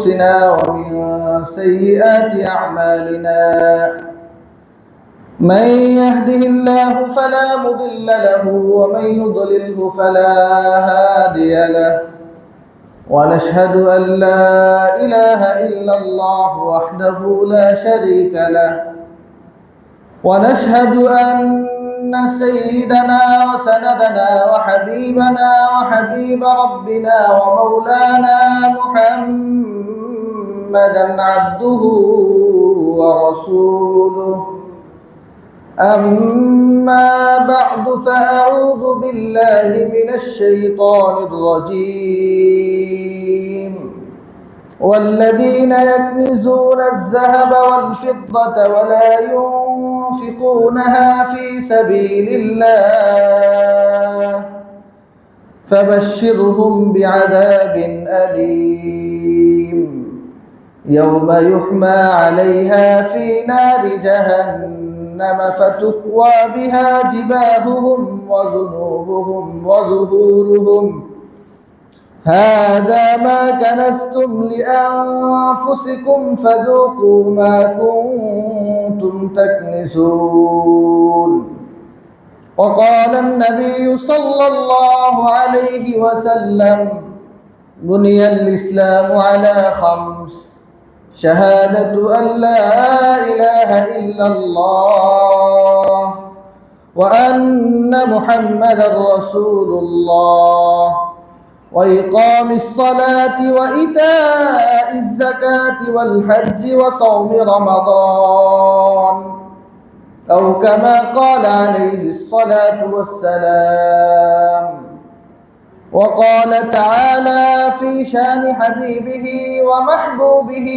أنفسنا ومن سيئات أعمالنا من يهده الله فلا مضل له ومن يضلله فلا هادي له ونشهد أن لا إله إلا الله وحده لا شريك له ونشهد أن سيدنا وسندنا وحبيبنا وحبيب ربنا ومولانا محمدا عبده ورسوله أما بعد فأعوذ بالله من الشيطان الرجيم والذين يكنزون الذهب والفضة ولا ينفقونها في سبيل الله فبشرهم بعذاب أليم يوم يحمى عليها في نار جهنم فتكوى بها جباههم وجنوبهم وظهورهم هذا ما كنزتم لأنفسكم فذوقوا ما كنتم تكنزون وقال النبي صلى الله عليه وسلم بني الإسلام على 5: شهادة أن لا إله إلا الله وأن محمدا رسول الله وإقام الصلاة وإيتاء الزكاة والحج وصوم رمضان أو كما قال عليه الصلاة والسلام. وقال تعالى في شان حبيبه ومحبوبه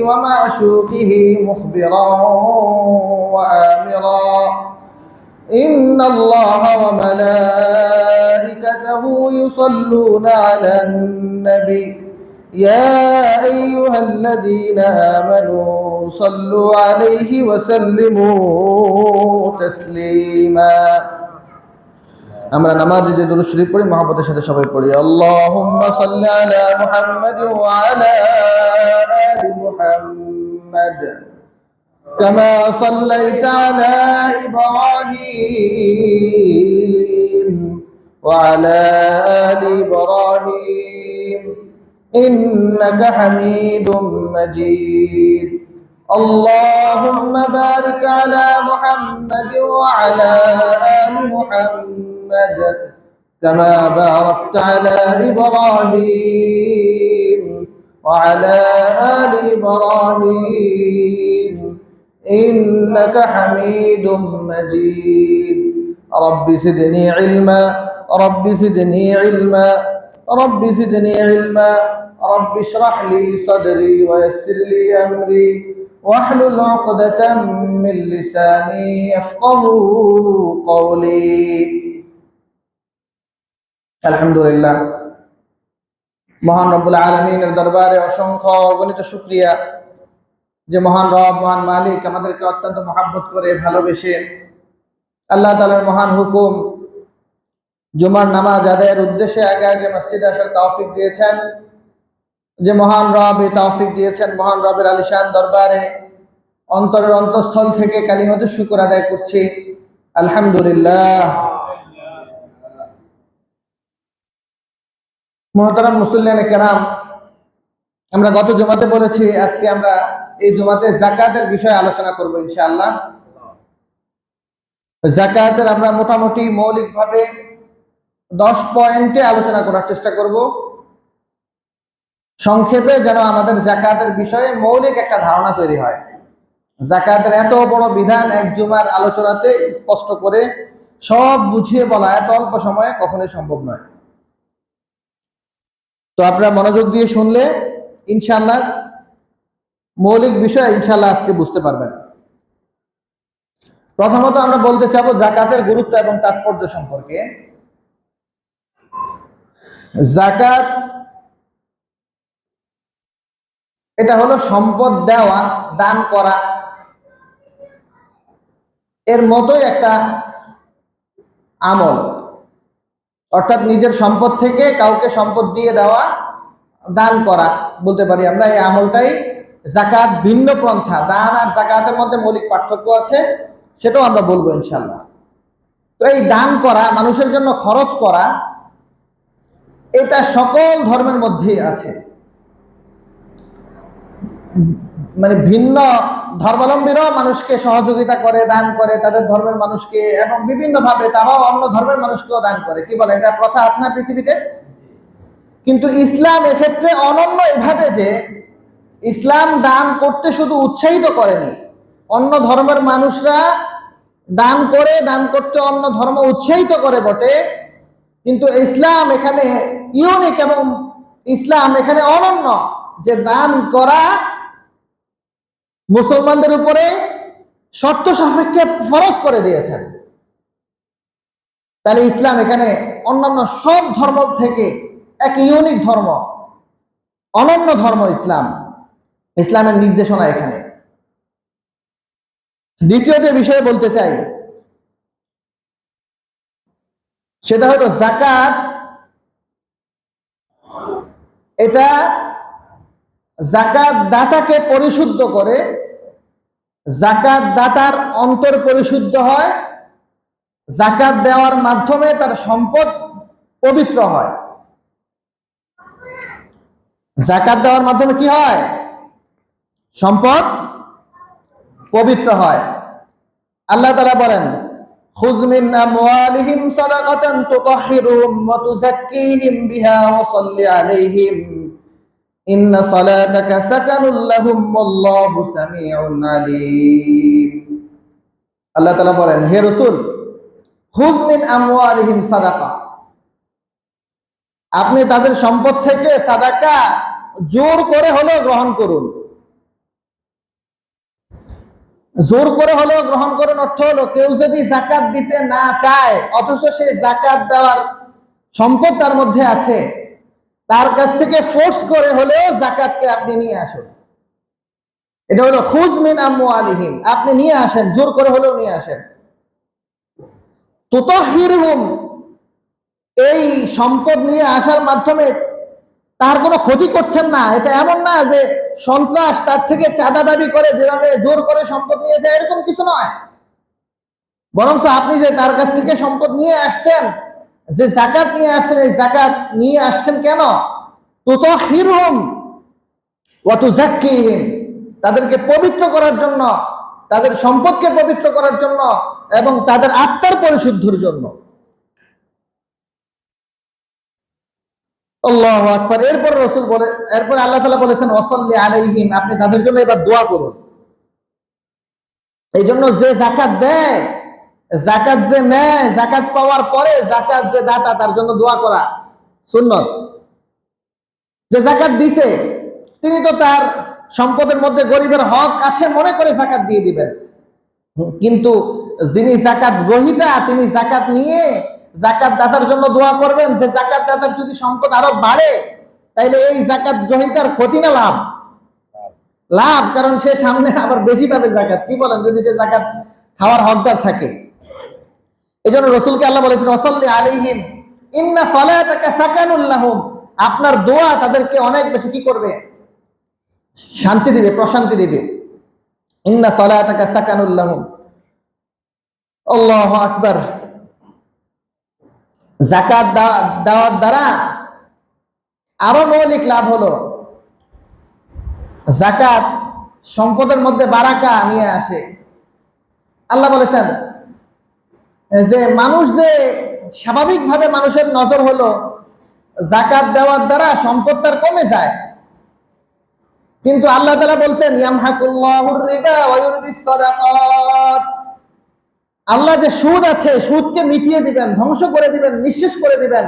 ومعشوقه مخبرا وآمرا: إن الله وملائكته يصلون على النبي يا أيها الذين آمنوا صلوا عليه وسلموا تسليما. আমরা নামাজে যে দুরূদ শরীফ পড়ি মহব্বতের সাথে সবাই পড়ি আল্লাহুম্মা সাল্লি আলা মুহাম্মাদ ওয়া আলা আলি মুহাম্মাদ كما صليت على إبراهيم وعلى آل إبراهيم إنك حميد مجيد. اللهم بارك على محمد وعلى آل محمد كما باركت على إبراهيم وعلى آل إبراهيم إنك حميد مجيد. رب زدني علما رب زدني علما رب زدني علما رب اشرح لي صدري ويسر لي أمري واحلل عقدة من لساني يفقهوا قولي. আলহামদুলিল্লাহ, মহান রব্বুল আলামিনের দরবারে অসংখ্য অগণিত শুকরিয়া যে মহান রব, মহান মালিক আমাদেরকে অত্যন্ত মহাব্বত করে ভালোবেসে আল্লাহ তাআলার মহান হুকুম জুমার নামাজ আদায়ের উদ্দেশ্যে আগে আগে মসজিদে আসার তৌফিক দিয়েছেন। যে মহান রব এই তৌফিক দিয়েছেন, মহান রবের আলিশান দরবারে অন্তরের অন্তঃস্থল থেকে কালিমাতু শুকর আদায় করছি আলহামদুলিল্লাহ। মুহতারাম মুসল্লিয়ানে কেরাম, আমরা গত জুমাতে বলেছি আজকে আমরা এই জুমাতে যাকাতের বিষয়ে আলোচনা করব ইনশাআল্লাহ। যাকাতের আমরা মোটামুটি মৌলিকভাবে 10 পয়েন্টে আলোচনা করার চেষ্টা করব, সংক্ষেপে, যেন আমাদের যাকাতের বিষয়ে মৌলিক একটা ধারণা তৈরি হয়। যাকাতের এত বড় বিধান এক জুমার আলোচনাতে স্পষ্ট করে সব বুঝিয়ে বলা এত অল্প সময়ে কখনোই সম্ভব নয়। তো আপনারা মনোযোগ দিয়ে শুনলে ইনশাআল্লাহ মৌলিক বিষয় ইনশাআল্লাহ আজকে বুঝতে পারবেন। প্রথমত আমরা বলতে চাবো যাকাতের গুরুত্ব এবং তাৎপর্য সম্পর্কে। যাকাত এটা হলো সম্পদ দেওয়া, দান করা, এর মতোই একটা আমল। অর্থাৎ নিজের সম্পদ থেকে কাউকে সম্পদ দিয়ে দেওয়া দান করা বলতে পারি আমরা, এই আমলটাই জাকাত। ভিন্ন পন্থা, দান আর জাকাতের মধ্যে মৌলিক পার্থক্য আছে, সেটাও আমরা বলবো ইনশাল্লাহ। তো এই দান করা, মানুষের জন্য খরচ করা, এটা সকল ধর্মের মধ্যেই আছে। মানে ভিন্ন ধর্মাবলম্বীরাও মানুষকে সহযোগিতা করে, দান করে তাদের ধর্মের মানুষকে, এবং বিভিন্ন ভাবে তারাও অন্য ধর্মের মানুষকেও দান করে। কি বলে, এটা প্রথা আছে না পৃথিবীতে? কিন্তু ইসলাম এক্ষেত্রে অনন্য এভাবে যে ইসলাম দান করতে শুধু উৎসাহিত করেনি, অন্য ধর্মের মানুষরা দান করে, দান করতে অন্য ধর্ম উৎসাহিত করে বটে, কিন্তু ইসলাম এখানে ইউনিক এবং ইসলাম এখানে অনন্য যে দান করা মুসলমানদের উপরে শর্ত সাপেক্ষে ফরজ করে দিয়েছেন। তাহলে ইসলাম এখানে অন্যান্য সব ধর্ম থেকে এক ইউনিক ধর্ম, অনন্য ধর্ম ইসলাম, ইসলামের নির্দেশনা এখানে। দ্বিতীয় যে বিষয়ে বলতে চাই সেটা হলো যাকাত। এটা যাকাত দাতাকে পরিশুদ্ধ করে, যাকাত দাতার অন্তর পরিশুদ্ধ হয়, যাকাত দেওয়ার মাধ্যমে তার সম্পদ পবিত্র হয়। যাকাত দেওয়ার মাধ্যমে কি হয়? সম্পদ পবিত্র হয়। আল্লাহ তাআলা বলেন, খুয মিন আমওয়ালিহিম সাদাকাতান তুতাহহিরুহুম ওয়া তুযাক্কিহিম বিহা ওয়া সাল্লি আলাইহিম ইন্না সালাতাকা সাকানুল লাহুম ওয়াল্লাহু সামিউন আলীম। আল্লাহ তাআলা বলেন, হে রাসূল, খুয মিন আমওয়ালিহিম সাদাকা, আপনি তাদের সম্পদ থেকে সাদাকা জোর করে হলেও গ্রহণ করুন। জোর করে হলেও গ্রহণ করুন অর্থ হলো, কেউ যদি যাকাত দিতে না চায় অথচ সে যাকাত দেওয়ার সম্পদ তার মধ্যে আছে, তার কাছ থেকে ফোর্স করে হলেও যাকাতকে আপনি নিয়ে আসুন। এটা হলো খুয মিন আমওয়ালিহিম, আপনি নিয়ে আসেন, জোর করে হলেও নিয়ে আসেন। তুতাহহিরহুম, এই সম্পদ নিয়ে আসার মাধ্যমে তার কোনো ক্ষতি করছেন না। এটা এমন না যে সন্ত্রাস, তার থেকে চাঁদা দাবি করে যেভাবে জোর করে সম্পদ নিয়ে যায়, এরকম কিছু নয়। বরং আপনি যে তার কাছ থেকে সম্পদ নিয়ে আসছেন, যে যাকাত নিয়ে আসছেন, এই যাকাত নিয়ে আসছেন কেন? তুতাহহিরহুম ওয়া তুযাক্কিহিম, তাদেরকে পবিত্র করার জন্য, তাদের সম্পদকে পবিত্র করার জন্য এবং তাদের আত্মার পরিশুদ্ধির জন্য। আল্লাহু আকবার। এরপর রাসূল বলে, এরপর আল্লাহ তাআলা বলেছেন ওয়াসাল্লি আলাইহিম, আপনি তাদের জন্য এবার দোয়া করুন। এই জন্য যে যাকাত দেয়, যাকাত যে নেয়, যাকাত পাওয়ার পরে যাকাত যে দাতা তার জন্য দোয়া করা সুন্নত। যে যাকাত দিছে তিনি তো তার সম্পদের মধ্যে গরিবের হক আছে মনে করে যাকাত দিয়ে দিবেন, কিন্তু যিনি যাকাত গ্রহীতা তিনি যাকাত নিয়ে যাকাত দাতার জন্য দোয়া করবেন যে যাকাত দাতার যদি সম্পদ আরো বাড়ে, তাইলে এই যাকাত গ্রহীতার ক্ষতি না লাভ? লাভ, কারণ সে সামনে আবার বেশি পাবে যাকাত। কি বলেন, যদি সে যাকাত খাওয়ার হকদার থাকে। এই জন্য রসুলকে আল্লাহ বলেছেন ওয়াসাল্লি আলাইহিম ইন্না সালাতাকা সাকানুল লাহুম, আপনার দোয়া তাদেরকে অনেক বেশি কি করবে? শান্তি দিবে, প্রশান্তি দিবে। ইন্না সালাতাকা সাকানুল লাহুম। আল্লাহু আকবার। যাকাত দেওয়ার দ্বারা আরো মৌলিক লাভ হলো, যাকাত সম্পদের মধ্যে বারাকা নিয়ে আসে। আল্লাহ বলেছেন যে মানুষ যে স্বাভাবিকভাবে মানুষের নজর হলো যাকাত দেওয়ার দ্বারা সম্পদ তার কমে যায়, কিন্তু আল্লাহ তাআলা বলছেন ইয়ামহাকুল্লাহুর রিবা ওয়া ইউরবিস সাদাকাত, আল্লাহ যে সুদ আছে সুদকে মিটিয়ে দিবেন, ধ্বংস করে দিবেন, নিঃশেষ করে দিবেন,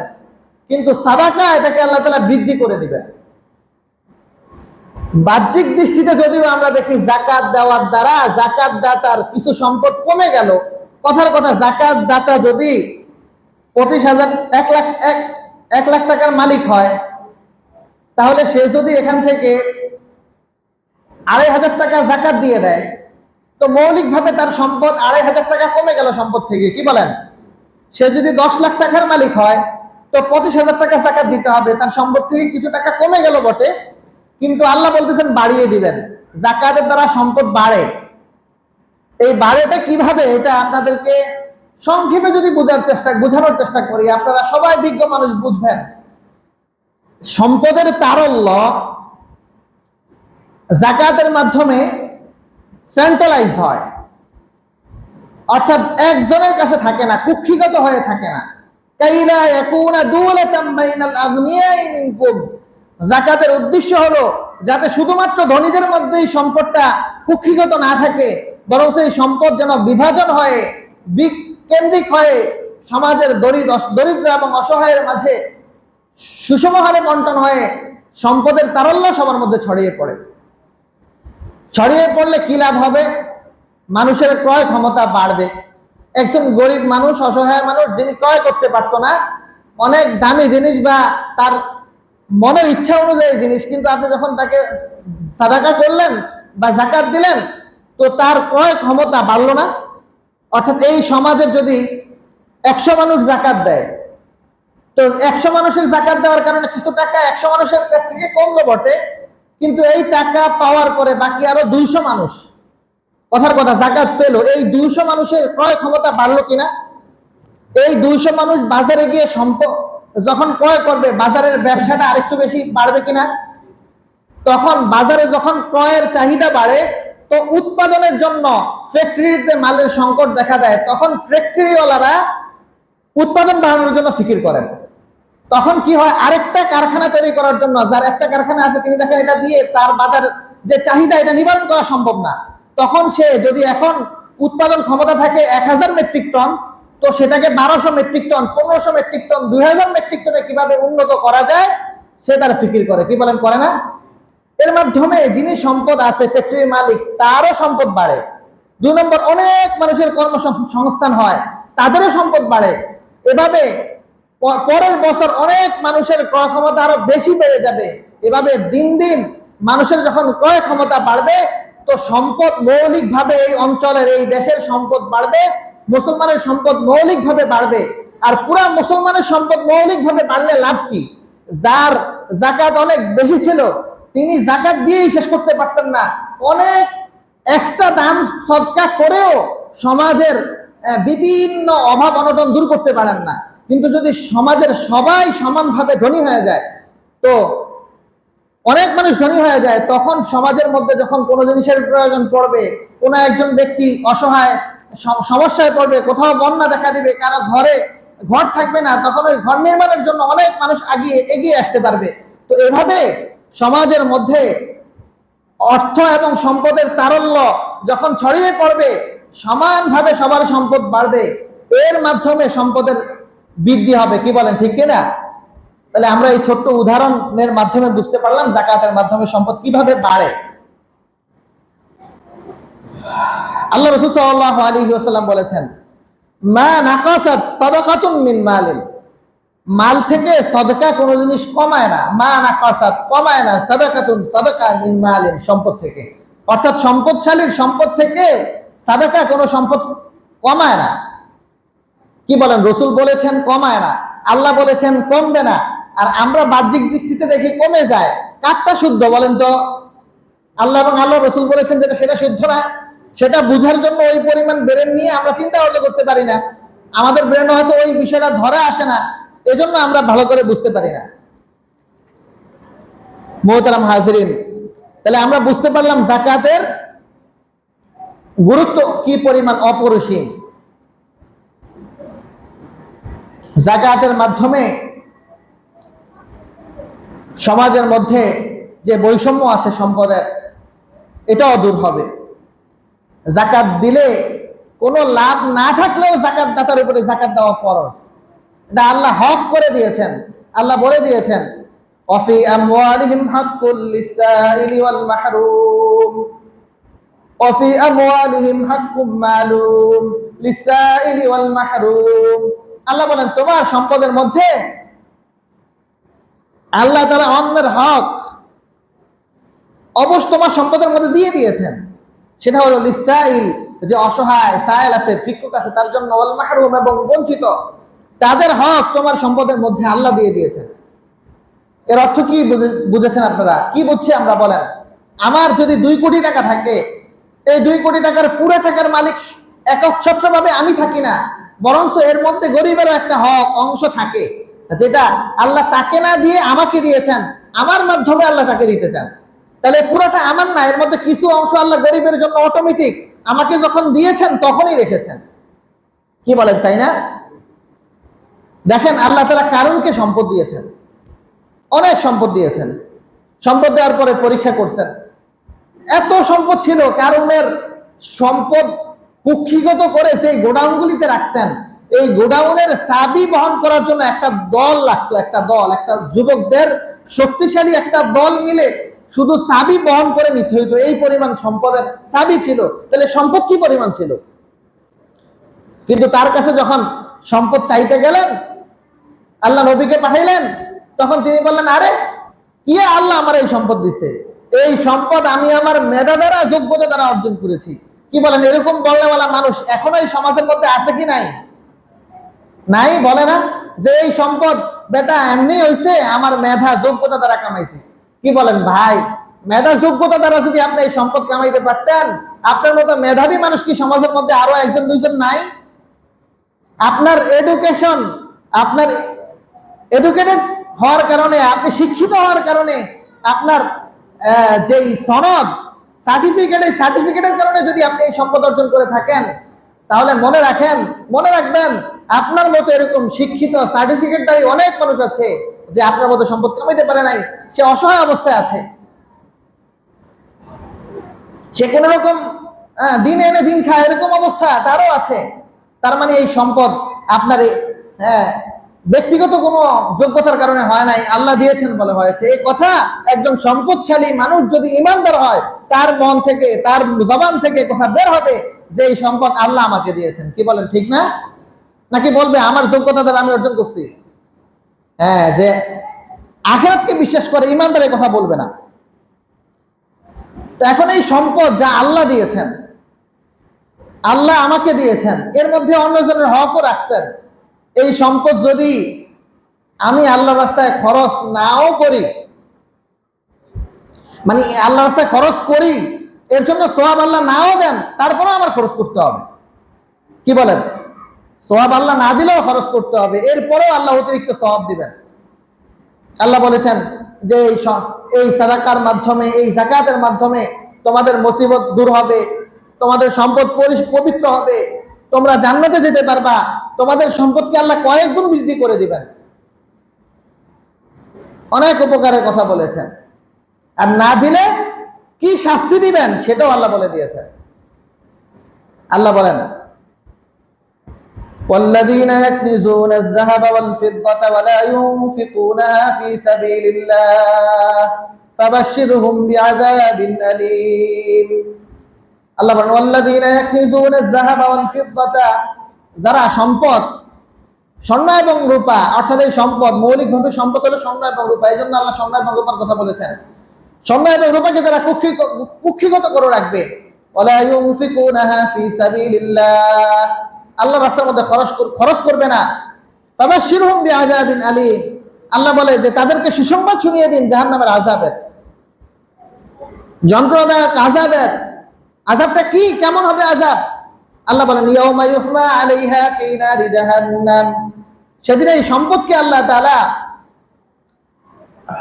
কিন্তু সাদাকা এটাকে আল্লাহ তাআলা বৃদ্ধি করে দিবেন। বাহ্যিক দৃষ্টিতে যদিও আমরা দেখি যাকাত দেওয়ার দ্বারা যাকাত দাতার কিছু সম্পদ কমে গেল, কথার কথা যাকাত দাতা যদি 25,000 1 লাখ টাকার মালিক হয়, তাহলে সে যদি এখান থেকে 2,500 টাকা যাকাত দিয়ে দেয়, তো মৌলিকভাবে তার সম্পদ 2,500 টাকা কমে গেল সম্পদ থেকে। কি বলেন? সে যদি 10 লাখ টাকার মালিক হয়, তো 25,000 টাকা যাকাত দিতে হবে, তার সম্পদ থেকে কিছু টাকা কমে গেল বটে, কিন্তু আল্লাহ বলতেছেন বাড়িয়ে দিবেন। যাকাতের দ্বারা সম্পদ বাড়ে। এই বাড়েটা কিভাবে, এটা আপনাদেরকে সংক্ষেপে যদি বোঝানোর চেষ্টা করি, আপনারা সবাই বিজ্ঞ মানুষ বুঝবেন। সম্পদের তারল্য যাকাতের মাধ্যমে সেন্ট্রালাইজ হয়, অর্থাৎ একজনের কাছে থাকে না, কুক্ষিগত হয়ে থাকে না। কাইলা ইয়াকুনা দুলাতাম বাইনাল আগনিয়াই মিনকুম, যাকাতের উদ্দেশ্য হলো যাতে শুধুমাত্র ধনীদের মধ্যেই সম্পদটা কুক্ষিগত না থাকে, বরং সেই সম্পদ যেন বিভাজন হয়ে কেন্দ্রিক হয়ে সমাজের দরিদ্র এবং অসহায়ের মাঝে সুষম হারে বন্টন হয়ে সম্পদের তারল্য সবার মধ্যে ছড়িয়ে পড়ে। ছড়িয়ে পড়লে কি লাভ হবে? মানুষের ক্রয় ক্ষমতা বাড়বে। একজন গরিব মানুষ, অসহায় মানুষ, যিনি ক্রয় করতে পারতো না অনেক দামি জিনিস বা তার মনের ইচ্ছা অনুযায়ী জিনিস, কিন্তু আপনি যখন তাকে সাদাকা করলেন বা যাকাত দিলেন, তো তার ক্রয় ক্ষমতা বাড়লো না? অর্থাৎ এই সমাজের যদি 100 মানুষ যাকাত দেয়, তো 100 মানুষের যাকাত দেওয়ার কারণে কিছু টাকা 100 মানুষের কাছ থেকে কমলো বটে, কিন্তু এই টাকা পাওয়ার পরে বাকি আরো 200 মানুষ, কথার কথা, যাকাত পেল। এই 200 মানুষের ক্রয় ক্ষমতা বাড়লো কিনা? এই 200 মানুষ বাজারে গিয়ে সম্পদ যখন ক্রয় করবে, বাজারের ব্যবসাটা আরেকটু বেশি বাড়বে কিনা? তখন বাজারে যখন ক্রয়ের চাহিদা বাড়ে, তো উৎপাদনের জন্য ফ্যাক্টরিতে মালের সংকট দেখা দেয়, তখন ফ্যাক্টরিওয়ালারা উৎপাদন বাড়ানোর জন্য ফিকির করেন। তখন কি হয়, আরেকটা কারখানা তৈরি করার জন্য, যার একটা কারখানা আছে তিনি দেখেন এটা দিয়ে তার বাজার যে চাহিদা এটা নিবারণ করা সম্ভব না, তখন সে যদি এখন উৎপাদন ক্ষমতা থাকে 1000 মেট্রিক টন, তো সেটাকে 1200 metric ton, 1500 metric ton, 2000 metric টনে কিভাবে উন্নত করা যায় সে তার ফিকির করে। কি বলেন, করে না? এর মাধ্যমে যিনি সম্পদ আছে, ফ্যাক্টরির মালিক, তারও সম্পদ বাড়ে। 2 নম্বর, অনেক মানুষের কর্মসংস্থান হয়, তাদেরও সম্পদ বাড়ে। এভাবে পরের বছর অনেক মানুষের ক্রয় ক্ষমতা আরো বেশি বেড়ে যাবে। এভাবে দিন দিন মানুষের যখন ক্রয় ক্ষমতা বাড়বে, তো সম্পদ মৌলিকভাবে এই অঞ্চলের, এই দেশের সম্পদ বাড়বে, মুসলমানের সম্পদ মৌলিকভাবে বাড়বে। আর পুরা মুসলমানের সম্পদ মৌলিকভাবে বাড়লে লাভ কি? যার যাকাত অনেক বেশি ছিল, তিনি যাকাত দিয়েই শেষ করতে পারতেন না, অনেক এক্সট্রা দান সদকা করেও সমাজের বিভিন্ন অভাব অনটন দূর করতে পারেন না। কিন্তু যদি সমাজের সবাই সমানভাবে ধনী হয়ে যায়, তো অনেক মানুষ ধনী হয়ে যায়, তখন সমাজের মধ্যে যখন কোনো জিনিসের প্রয়োজন পড়বে, কোনো একজন ব্যক্তি অসহায় সমস্যায় পড়বে, কোথাও বন্যা দেখা দিবে, কারো ঘরে ঘর থাকবে না, তখন ওই ঘর নির্মাণের জন্য অনেক মানুষ এগিয়ে আসতে পারবে। তো এভাবে সমাজের মধ্যে অর্থ এবং সম্পদের তারল্য যখন ছড়িয়ে পড়বে, সমানভাবে সবার সম্পদ বাড়বে, এর মাধ্যমে সম্পদের বৃদ্ধি হবে। কি বলেন, ঠিক কিনা? তাহলে আমরা এই ছোট্ট উদাহরণের মাধ্যমে বুঝতে পারলাম যাকাতের মাধ্যমে সম্পদ কিভাবে বাড়ে। আল্লাহ রাসূল সাল্লাল্লাহু আলাইহি ওয়াসাল্লাম বলেছেন, মা নাকাসাত সাদাকাতুন মিন মালিন, মাল থেকে সদকা কোনো জিনিস কমায় না। মা নাকাসাত, কমায় না, সাদাকাতুন, সাদাকা, মিন মালিন, সম্পদ থেকে। অর্থাৎ সম্পদশালীর সম্পদ থেকে সাদাকা কোনো সম্পদ কমায় না। কি বলেন, রাসূল বলেছেন কমায় না, আল্লাহ বলেছেন কমবে না, আর আমরা বাহ্যিক দৃষ্টিতে দেখি কমে যায়। কারটা শুদ্ধ বলেন তো? আল্লাহ এবং আল্লাহ রাসূল বলেছেন যেটা, সেটা শুদ্ধ না? সেটা বুঝার জন্য ওই পরিমাণ ব্রেন নিয়ে আমরা চিন্তা করতে পারি না। আমাদের ব্রেন হয়তো ওই বিষয়টা ধরে আসে না, এজন্য আমরা ভালো করে বুঝতে পারি না। মুহতারাম হাজিরিন, তাহলে আমরা বুঝতে পারলাম যাকাতের গুরুত্ব কি পরিমাণ অপরিসীম। যাকাতের মাধ্যমে সমাজের মধ্যে যে বৈষম্য আছে সম্পদের, এটাও দূর হবে। যাকাত দিলে কোনো লাভ না থাকলেও যাকাত দাতার উপরে যাকাত দেওয়া ফরজ। এটা আল্লাহ হক করে দিয়েছেন। আল্লাহ বলে দিয়েছেন, ওয়াফি আমওয়ালিহিম হাক্কুল লিসাইলি ওয়াল মাহরুম, ওয়াফি আমওয়ালিহিম হাক্কুম মালুম লিসাইলি ওয়াল মাহরুম। আল্লাহ বলেন, তোমার সম্পদের মধ্যে আল্লাহ তাআলা অন্যের হক অবশ্য তোমার সম্পদের মধ্যে দিয়ে দিয়েছেন। সেটা হলো লিসাইল, যে অসহায়, সাইল আছে, ভিক্ষুক আছে, তার জন্য, ওয়াল মাহরুম, এবং বঞ্চিত। তাদের হক তোমার সম্পদের মধ্যে আল্লাহ দিয়ে দিয়েছেন। এর অর্থ কি বুঝেছেন আপনারা? কি বুঝছি আমরা বলেন? আমার যদি 2 কোটি টাকা থাকে, এই 2 কোটি টাকার পুরো টাকার মালিক একচ্ছত্রভাবে আমি থাকি না, বরং এর মধ্যে গরিবেরও একটা হক অংশ থাকে, যেটা আল্লাহ তাকে না দিয়ে আমাকে দিয়েছেন, আমার মাধ্যমে আল্লাহ তাকে দিতে চান। তাহলে পুরোটা আমার না, এর মধ্যে কিছু অংশ আল্লাহ গরিবের জন্য অটোমেটিক আমাকে যখন দিয়েছেন তখনই রেখেছেন। কি বলেন, তাই না? দেখেন, আল্লাহ তাআলা কারুনকে সম্পদ দিয়েছেন, অনেক সম্পদ দিয়েছেন। সম্পদ দেওয়ার পরে পরীক্ষা করছেন। এত সম্পদ ছিল, কারুনের সম্পদ কুক্ষিগত করে সেই গোডাউনগুলিতে রাখতেন। এই গোডাউনের চাবি বহন করার জন্য একটা দল লাগতো, একটা যুবকদের শক্তিশালী একটা দল মিলে শুধু চাবি বহন করে নিতে হইতো। এই পরিমাণ সম্পদের চাবি ছিল। তাহলে সম্পদ কি পরিমাণ ছিল? কিন্তু তার কাছে যখন সম্পদ চাইতে গেলেন, আল্লাহ নবীকে পাঠাইলেন, তখন তিনি বললেন, আরে কি আল্লাহ আমার এই সম্পদ দিচ্ছে, এই সম্পদ আমি আমার মেধা দ্বারা, যোগ্যতা দ্বারা অর্জন করেছি। কি বলেন? এরকম বলনেওয়ালা মানুষ এখনো এই সমাজের মধ্যে আছে কি নাই? নাই, বলে না যে এই সম্পদ বেটা এমনি হয়েছে, আমার মেধা যোগ্যতা দ্বারা কামাইছি। কি বলেন ভাই? মেধা যোগ্যতা দ্বারা যদি আপনি এই সম্পদ কামাইতে পারতেন, আপনার মতো মেধাবী মানুষ কি সমাজের মধ্যে আরো 1-2জন নাই? আপনার এডুকেশন, আপনার এডুকেটেড হওয়ার কারণে, আপনি শিক্ষিত হওয়ার কারণে, আপনার যেই সনদ সার্টিফিকেটের কারণে যদি আপনি এই সম্পদ অর্জন করে থাকেন, তাহলে মনে রাখবেন আপনার মতো এরকম শিক্ষিত সার্টিফিকেটধারী অনেক মানুষ আছে যে আপনার মতো সম্পদ কামাইতে পারে নাই, সে অসহায় অবস্থায় আছে, সে কোন রকম দিন এনে দিন খায়, এরকম অবস্থা তারও আছে। তার মানে এই সম্পদ আপনার ব্যক্তিগত কোনো যোগ্যতার কারণে হয় নাই, আল্লাহ দিয়েছেন বলে হয়েছে। এই কথা একজন সম্পদশালী মানুষ যদি ইমানদার হয়, তার মন থেকে, তার জবান থেকে কথা বের হবে যে এই সম্পদ আল্লাহ আমাকে দিয়েছেন। কি বলেন, ঠিক না? নাকি বলবে আমার যোগ্যতা দ্বারা আমি অর্জন করছি? যে আখিরাতকে বিশ্বাস করে ইমানদারের কথা বলবে না। তো এখন এই সম্পদ যা আল্লাহ দিয়েছেন, আল্লাহ আমাকে দিয়েছেন, এর মধ্যে অন্যজনের হকও রাখছেন। এই সম্পদ যদি আমি আল্লাহ রাস্তায় খরচ নাও করি, মানে আল্লাহ রাস্তায় খরচ করি, এর জন্য সওয়াব আল্লাহ নাও দেন, তারপরেও আমার খরচ করতে হবে। কি বলেন? সওয়াব আল্লাহ না দিলেও খরচ করতে হবে, এরপরেও আল্লাহ অতিরিক্ত সওয়াব দিবেন। আল্লাহ বলেছেন যে এই সাদাকার মাধ্যমে, এই যাকাতের মাধ্যমে তোমাদের মুসিবত দূর হবে, তোমাদের সম্পদ পবিত্র হবে, তোমরা জান্নাতে যেতে পারবা, তোমাদের সম্পদকে আল্লাহ কয়েক গুণ বৃদ্ধি করে দিবেন। অনেক উপকারের কথা বলেছেন। আর না দিলে কি শাস্তি দিবেন সেটাও আল্লাহ বলে দিয়েছেন। আল্লাহ বলেন, والذين يكنزون الذهب والفضة ولا ينفقونها في سبيل الله فبشرهم بعذاب أليم। আল্লাহ বলেন, والذين يكنزون الذهب والفضة, যারা সম্পদ, স্বর্ণ এবং রূপা, অর্থাৎ এই সম্পদ মৌলিকভাবে সম্পদ হলো স্বর্ণ এবং রূপা, এই জন্য আল্লাহ স্বর্ণ এবং রূপার কথা বলেছেন। স্বর্ণ এবং রূপাকে যারা কুক্ষিগত করে রাখবে, ওয়ালা ইউনফিকুনাহা ফি সাবিলিল্লাহ, আল্লাহর রাস্তার মধ্যে খরচ করবে না, ফাবাশশিরহুম বিআযাবিন আলীম, আল্লাহ বলে যে তাদেরকে সুসংবাদ শুনিয়ে দিন জাহান্নামের আযাবের, যন্ত্রণাদায়ক আযাবের। আযাবটা কি, কেমন হবে আযাব? আল্লাহ বলেন, ইয়াউমা ইউহমা আলাইহা ফি নারি জাহান্নাম, সেদিন এই সম্পদকে আল্লাহ তাআলা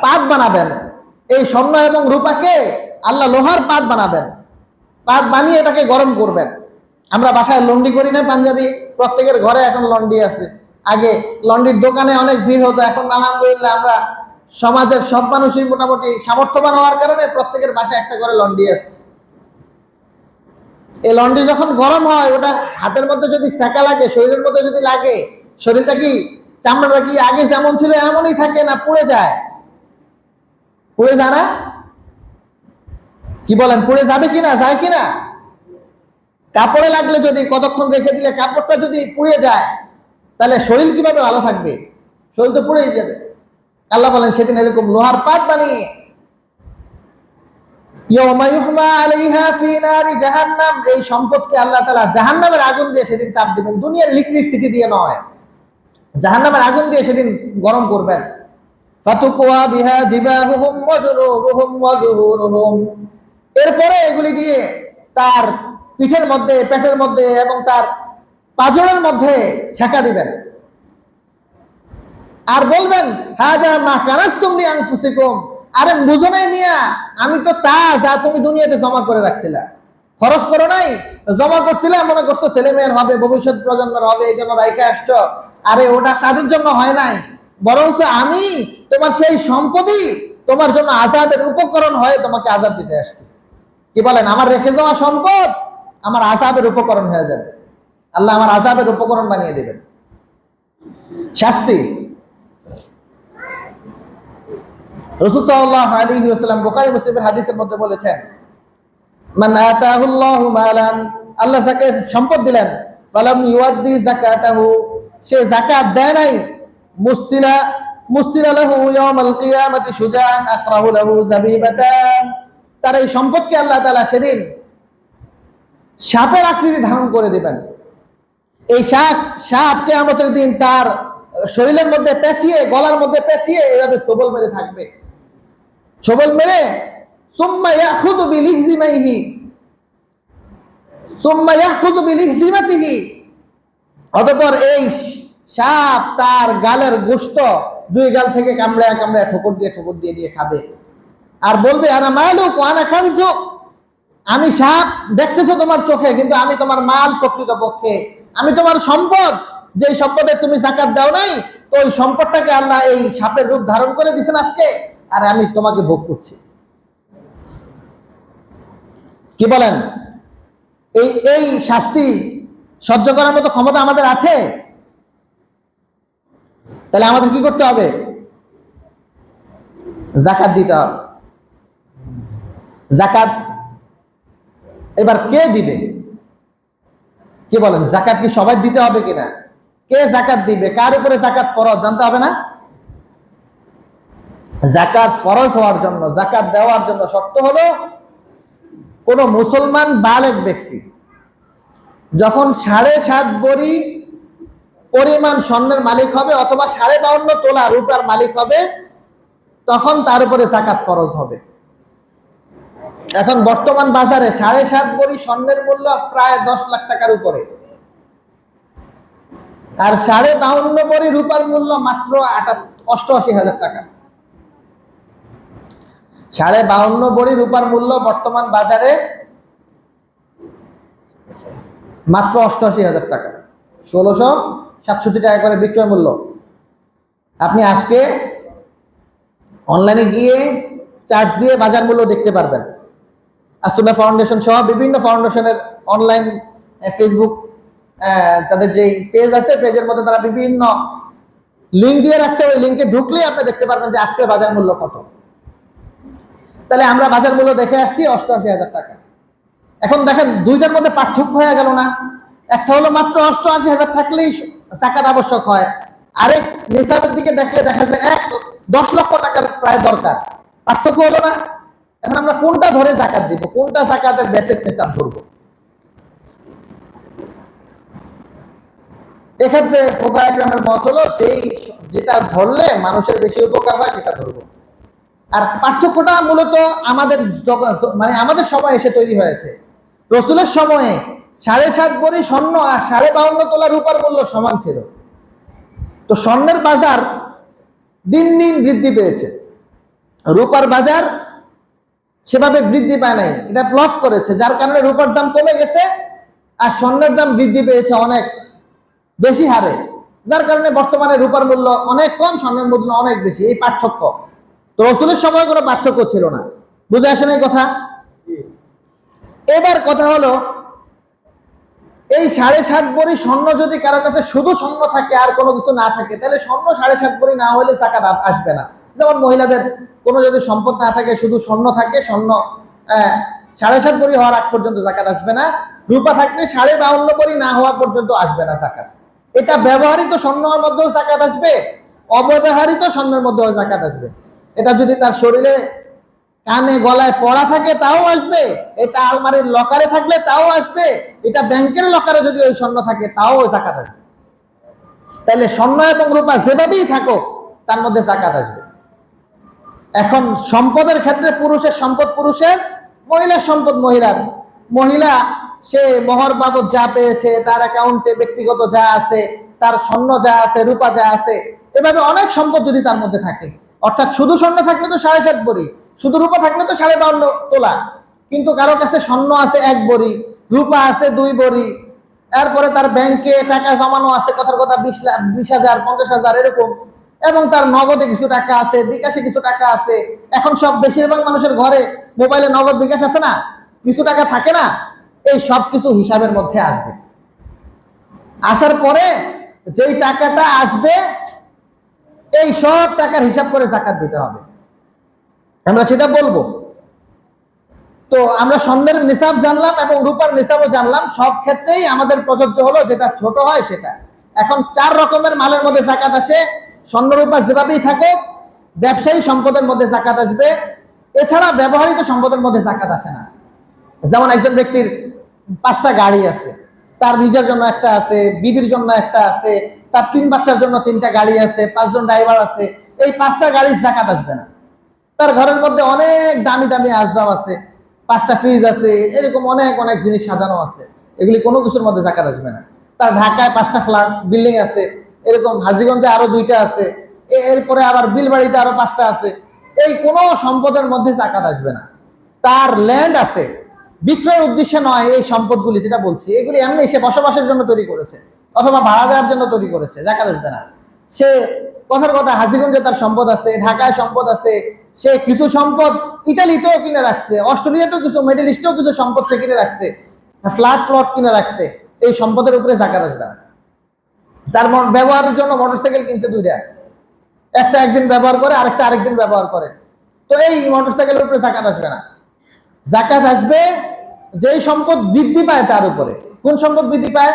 পাত বানাবেন। এই স্বর্ণ এবং রূপাকে আল্লাহ লোহার পাত বানাবেন, পাত বানিয়ে এটাকে গরম করবেন। আমরা বাসায় লন্ডি করি না পাঞ্জাবি, প্রত্যেকের ঘরে এখন লন্ডি আছে। আগে লন্ডির দোকানে অনেক ভিড় হতো, এখন আলহামদুলিল্লাহ আমরা সমাজের সব মানুষই মোটামুটি সামর্থ্যবান হওয়ার কারণে প্রত্যেকের বাসায় একটা করে লন্ডি আছে। এই লন্ডি যখন গরম হয়, ওটা হাতের মধ্যে যদি সেকা লাগে, শরীরের মধ্যে যদি লাগে, শরীরটা কি, চামড়াটা কি আগে যেমন ছিল এমনই থাকে না পুড়ে যায়? পুড়ে যায় না? কি বলেন, পুড়ে যাবে কিনা, যায় কিনা? কাপড়ে লাগলে যদি কতক্ষণ রেখে দিলে কাপড়টা যদি পুড়ে যায়, তাহলে শরীর কিভাবে ভালো থাকবে? শরীর তো পুড়েই যাবে। আল্লাহ বলেন সেদিন এরকম লোহার পাত বানিয়ে, ইয়াউমা ইউহমা আলাইহা ফি নারি জাহান্নাম, এই সম্পদকে আল্লাহ তাআলা জাহান্নামের আগুন দিয়ে সেদিন তাপ দিবেন, দুনিয়ার ইলেকট্রিসিটি দিয়ে নয়। জাহান্নামের আগুন দিয়ে সেদিন গরম করবেন। ফাতুকুয়া বিহা জিবাহুহুম ওয়া জুনুবুহুম ওয়া যুহুরুহুম, এরপরে এগুলি দিয়ে তার পিঠের মধ্যে, পেটের মধ্যে এবং তার পাঁজরের মধ্যে ছেঁকা দিবেন। আর বলবেন হাযা মা কানাসতুম লিআনফুসিকুম, আরে বুঝো নাই মিয়া, আমি তো তা যা তুমি দুনিয়াতে জমা করে রাখছিলা, খরচ করো নাই, জমা করছিলা, মনে করছো ছেলে মেয়ের হবে, ভবিষ্যৎ প্রজন্মের হবে, এই জন্য রাইখে আসছো। আরে ওটা তাদের জন্য হয় নাই, বরঞ্চ আমি তোমার সেই সম্পত্তি তোমার জন্য আযাবের উপকরণ হয়ে তোমাকে আযাব দিতে আসছি। কি বলেন? আমার রেখে যাওয়া সম্পদ আমার আযাবের উপকরণ হয়ে যাবে, আল্লাহ আমার আযাবের উপকরণ বানিয়ে দেবেন। শাস্তি। রাসূল সাল্লাল্লাহু আলাইহি ওয়াসাল্লাম বুখারী মুসলিমের হাদিসের মধ্যে বলেছেন, মান আতাহুল্লাহু মালান, আল্লাহ যাকে সম্পদ দিলেন, ফালাম ইউআদ্দি যাকাতাহু, সে যাকাত দেয় নাই, মুসিলা লাহু ইয়াউমাল কিয়ামাতি শুজান আকরাহু লাহু যাবিবাতান, তার এই সম্পদকে আল্লাহ তাআলা সেদিন সাপের আকৃতি ধারণ করে দিবেন। এই সাপ কিয়ামতের দিন তার শরীরের মধ্যে পেঁচিয়ে, গলার মধ্যে পেঁচিয়ে এভাবে সবল মেরে থাকবে, সবল মেরে সুম্মা ইয়াখুযু বিলিহজিমাইহি, সুম্মা ইয়াখুযু বিলিহজিমাতিহি, অতঃপর এই সাপ তার গালের গোশত দুই গাল থেকে কামড়ায় কামড়ায় ঠোকর দিয়ে দিয়ে খাবে। আর বলবে আনা মালুক ওয়া আনা খানজুক, আমি সাপ দেখতেছো তোমার চোখে, কিন্তু আমি তোমার মাল, প্রকৃতপক্ষে আমি তোমার সম্পদ, যে সম্পদের তুমি যাকাত দাও নাই, তো ওই সম্পদটাকে আল্লাহ এই সাপের রূপ ধারণ করে দিয়েছেন আজকে, আর আমি তোমাকে ভোগ করছি। কি বলেন? এই শাস্তি সহ্য করার মতো ক্ষমতা আমাদের আছে? তাহলে আমাদের কি করতে হবে? যাকাত দিতে হবে। যাকাত এবার কে দিবে? কি বলেন? যাকাত কি সবাই দিতে হবে কিনা? কে যাকাত দিবে? কার উপরে যাকাত ফরজ জানতে হবে না? যাকাত ফরজ হওয়ার জন্য, যাকাত দেওয়ার জন্য শর্ত হলো কোন মুসলমান বালেগ ব্যক্তি যখন 7.5 ভরি পরিমাণ স্বর্ণের মালিক হবে অথবা 52.5 তোলা রূপার মালিক হবে, তখন তার উপরে যাকাত ফরজ হবে। এখন বর্তমান বাজারে 7.5 ভরি স্বর্ণের মূল্য প্রায় 10 লাখ টাকার উপরে, আর 52.5 ভরি রূপার মূল্য মাত্র 88,000 টাকা। 52.5 ভরি রূপার মূল্য বর্তমান বাজারে মাত্র 88,000 টাকা, 1667 টাকা করে বিক্রয় মূল্য। আপনি আজকে অনলাইনে গিয়ে চার্জ দিয়ে বাজার মূল্য দেখতে পারবেন। আসুন্নাহ ফাউন্ডেশন সহ বিভিন্ন ফাউন্ডেশনের অনলাইন ফেসবুক তাদের যে পেজ আছে, পেজের মধ্যে তারা বিভিন্ন লিঙ্ক দিয়ে রাখছে, ওই লিঙ্কে ঢুকলেই আপনি দেখতে পারবেন যে আজকের বাজার মূল্য কত। তাহলে আমরা বাজার মূল্য দেখে আসছি 88,000 টাকা। এখন দেখেন দুইটার মধ্যে পার্থক্য হয়ে গেল না? একটা হলো মাত্র 88,000 থাকলেই যাকাত আবশ্যক হয়, আরেক নিসাবের দিকে দেখলে দেখা যায় 10 লক্ষ টাকার প্রায় দরকার। পার্থক্য হলো না? এখন আমরা কোনটা ধরে যাকাত দিব? কোনটা যাকাতের বেসিক নিসাব ধরবো? এক্ষেত্রে ফুকাহায়ে কেরামের মত হলো যেটা ধরলে মানুষের বেশি উপকার হয় সেটা ধরবো। আর পার্থক্যটা মূলত আমাদের মানে আমাদের সময় এসে তৈরি হয়েছে। রসুলের সময়ে 7.5 ভরি স্বর্ণ আর 52.5 তোলা রূপার মূল্য সমান ছিল। তো স্বর্ণের বাজার দিন দিন বৃদ্ধি পেয়েছে, রূপার বাজার সেভাবে বৃদ্ধি পায় নাই, এটা প্লস করেছে, যার কারণে রূপার দাম কমে গেছে আর স্বর্ণের দাম বৃদ্ধি পেয়েছে অনেক বেশি হারে, যার কারণে বর্তমানে রূপার মূল্য অনেক কম, স্বর্ণের মূল্য অনেক বেশি। এই পার্থক্য। তো রসুলের সময় কোনো পার্থক্য ছিল না। বুঝে আসেন এই কথা? এবার কথা হলো, এই 7.5 ভরি স্বর্ণ যদি কারো কাছে শুধু স্বর্ণ থাকে আর কোনো কিছু না থাকে, তাহলে স্বর্ণ 7.5 ভরি না হলে যাকাত আসবে না। যেমন মহিলাদের কোনো যদি সম্পদ না থাকে, শুধু স্বর্ণ থাকে, স্বর্ণ 7.5 ভরি হওয়ার আগ পর্যন্ত যাকাত আসবে না। রূপা থাকলে 52.5 ভরি না হওয়া পর্যন্ত আসবে না যাকাত। এটা ব্যবহৃত স্বর্ণের মধ্যেও যাকাত আসবে, অব্যবহৃত স্বর্ণের মধ্যেও যাকাত আসবে। এটা যদি তার শরীরে, কানে, গলায় পড়া থাকে তাও আসবে, এটা আলমারির লকারে থাকলে তাও আসবে, এটা ব্যাংকের লকারে যদি ওই স্বর্ণ থাকে তাও যাকাত আসবে। তাহলে স্বর্ণ এবং রূপা যেভাবেই থাকো তার মধ্যে যাকাত আসবে। এখন সম্পদের ক্ষেত্রে পুরুষের সম্পদ পুরুষের, মহিলার সম্পদ মহিলার। মহিলা সে মোহর বাবদ যা পেয়েছে, তার অ্যাকাউন্টে ব্যক্তিগত যা আছে, তার স্বর্ণ যা আছে, রূপা যা আছে, এভাবে অনেক সম্পদ যদি তার মধ্যে থাকে, অর্থাৎ শুধু স্বর্ণ থাকলে তো 7.5 ভরি, শুধু রূপা থাকলে তো 52.5 তোলা, কিন্তু কারো কাছে স্বর্ণ আছে 1 ভরি, রূপা আছে 2 ভরি, এরপরে তার ব্যাংকে টাকা জমানো আছে কথার কথা 20,000 50,000 এরকম, এবং তার নগদে কিছু টাকা আছে, বিকাশে কিছু টাকা আছে। এখন সব বেশিরভাগ মানুষের ঘরে মোবাইলে নগদ বিকাশ আছে না, কিছু টাকা থাকে না, এই সব কিছু হিসাবের মধ্যে আসবে। আসার পরে যেই টাকাটা আসবে এই সব টাকার হিসাব করে যাকাত দিতে হবে, আমরা সেটা বলবো। তো আমরা স্বর্ণের নিসাব জানলাম এবং রূপার নিসাবও জানলাম, সব ক্ষেত্রেই আমাদের প্রযোজ্য হলো যেটা ছোট হয় সেটা। এখন 4 রকমের মালের মধ্যে যাকাত আসে, স্বর্ণ রূপা যেভাবেই থাকুক, ব্যবসায়ী সম্পদের মধ্যে যাকাত আসবে, এছাড়া ব্যবহৃত সম্পদের মধ্যে যাকাত আসে না। যেমন একজন ব্যক্তির 5টা গাড়ি আছে, তার নিজের জন্য একটা আছে, বিবির জন্য একটা আছে, তার 3 বাচ্চার জন্য 3টা গাড়ি আছে, 5 জন ড্রাইভার আছে, এই 5টা গাড়ির যাকাত আসবে না। তার ঘরের মধ্যে অনেক দামি দামি আসবাব আছে, 5টা ফ্রিজ আছে, এরকম অনেক অনেক জিনিস সাজানো আছে, এগুলি কোনো কিছুর মধ্যে যাকাত আসবে না। তার ঢাকায় 5টা ফ্ল্যাট বিল্ডিং আছে, এরকম হাজীগঞ্জে আরো 2টা আছে, এরপরে আবার বিলবাড়িতে আরো 5টা আছে, এই কোনো সম্পদের মধ্যে যাকাত আসবে না। তার ল্যান্ড আছে, বিক্রয়ের উদ্দেশ্যে নয়, এই সম্পদগুলি যেটা বলছি এগুলি এমনি সে বসবাসের জন্য তৈরি করেছে অথবা ভাড়া দেওয়ার জন্য তৈরি করেছে, যাকাত আসবে না। সে কথার কথা হাজীগঞ্জে তার সম্পদ আছে, ঢাকায় সম্পদ আছে, সে কিছু সম্পদ ইটালিতেও কিনে রাখছে, অস্ট্রেলিয়াতেও কিছু, মিডল ইস্টেও কিছু সম্পদ সে কিনে রাখছে, ফ্ল্যাট প্লট কিনে রাখছে, এই সম্পদের উপরে যাকাত আসবে না। তার ব্যবহারের জন্য মোটরসাইকেল কিনছে 2টা, একটা একদিন ব্যবহার করে, আরেকটা আরেকদিন ব্যবহার করে, তো এই মোটরসাইকেলের উপরে যাকাত আসবে না। যাকাত আসবে যেই সম্পদ বৃদ্ধি পায় তার উপরে। কোন সম্পদ বৃদ্ধি পায়?